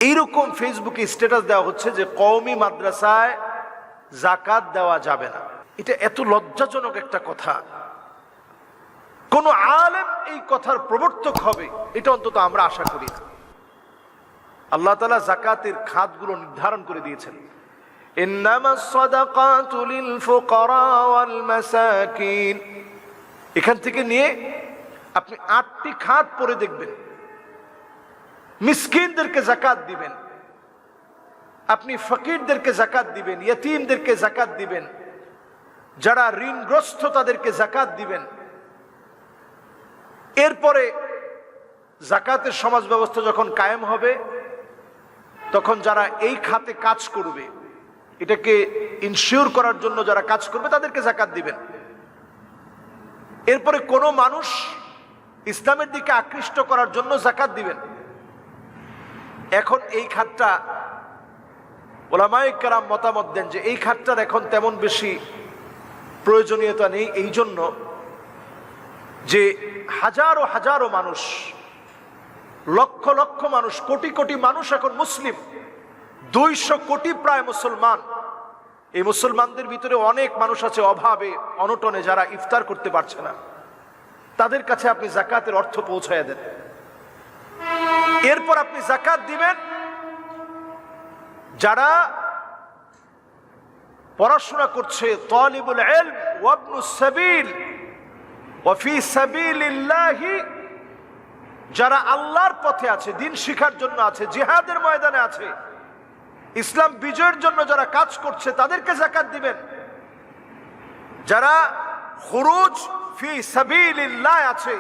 এইরকম ফেসবুকে স্ট্যাটাস দেওয়া হচ্ছে যে কওমি মাদ্রাসায় যাকাত দেওয়া যাবে না। এটা এত লজ্জাজনক একটা কথা। কোন আলেম এই কথার প্রবর্তক হবে এটা অন্তত আমরা আশা করি না। আল্লাহ তাআলা যাকাতের খাতগুলো নির্ধারণ করে দিয়েছেন। ইন্নামাস সাদাকাতু লিল ফুকারা ওয়াল মাসাকিন, এখান থেকে নিয়ে আপনি 8টি খাত পড়ে দেখবেন। মিসকিনদেরকে যাকাত দিবেন, আপনি ফকিরদেরকে যাকাত দিবেন, ইয়তীমদেরকে যাকাত দিবেন, যারা ঋণগ্রস্ত তাদেরকে যাকাত দিবেন। এরপরে যাকাতের সমাজ ব্যবস্থা যখন কায়েম হবে তখন যারা এই খাতে কাজ করবে, এটাকে ইনশিওর করার জন্য যারা কাজ করবে তাদেরকে যাকাত দিবেন। এরপরে কোনো মানুষ ইসলামের দিকে আকৃষ্ট করার জন্য যাকাত দিবেন। এখন এই খাতটা উলামায়ে কেরাম মতামত দেন যে এই খাতটার এখন তেমন বেশি প্রয়োজনীয়তা নেই, এই জন্য যে হাজারো হাজারো মানুষ, লক্ষ লক্ষ মানুষ, কোটি কোটি মানুষ এখন মুসলিম, 200 কোটি প্রায় মুসলমান। এই মুসলমানদের ভিতরে অনেক মানুষ আছে অভাবে অনটনে, যারা ইফতার করতে পারছে না, তাদের কাছে আপনি যাকাতের অর্থ পৌঁছায় দেন। এরপর আপনি যাকাত দিবেন যারা পড়াশোনা করছে, তালিবুল ইলম ওয়া ইবনুস সাবিল ওয়া ফি সাবিলিল্লাহি, যারা আল্লাহর পথে আছে, দিন শিখার জন্য আছে, জিহাদের ময়দানে আছে, ইসলাম বিজয়ের জন্য যারা কাজ করছে তাদেরকে যাকাত দিবেন। যারা খুরুজ ফি সাবিলিল্লাহ আছে,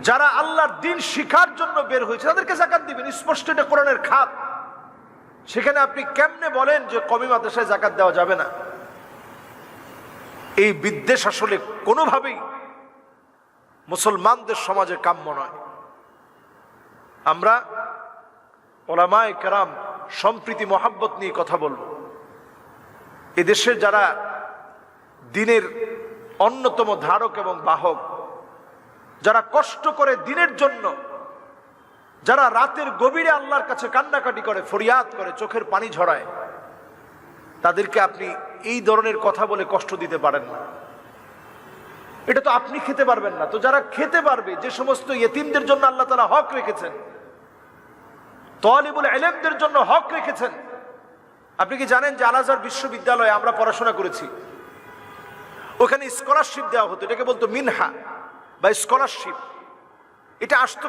যারা আল্লাহর দিন শিখার জন্য বের হয়েছে তাদেরকে যাকাত দিবেন। স্পষ্ট এটা কোরআনের খাত। সেখানে আপনি কেমনে বলেন যে কওমি মাদ্রাসায় যাকাত দেওয়া যাবে না? এই বিদ্বেষ আসলে কোনোভাবেই মুসলমানদের সমাজে কাম্য নয়। আমরা উলামায়ে কেরাম সম্প্রীতি মহাব্বত নিয়ে কথা বলবো। এদেশের যারা দ্বীনের অন্যতম ধারক এবং বাহক, যারা কষ্ট করে দ্বীনের জন্য, যারা রাতের গভীরে আল্লাহর কাছে কান্নাকাটি করে, ফরিয়াদ করে, চোখের পানি ঝরায়, তাদেরকে আপনি এই ধরনের কথা বলে কষ্ট দিতে পারেন না। এটা তো আপনি খেতে পারবেন না, তো যারা খেতে পারবে, যে সমস্ত ইয়তীমদের জন্য আল্লাহ তাআলা হক রেখেছেন, তালিবুল ইলমদের জন্য হক রেখেছেন। আপনি কি জানেন যে আল আজহার বিশ্ববিদ্যালয়ে আমরা পড়াশোনা করেছি, ওখানে স্কলারশিপ দেওয়া হতো, এটাকে বলতো মিনহা বা স্কলারশিপ। এটা আসতো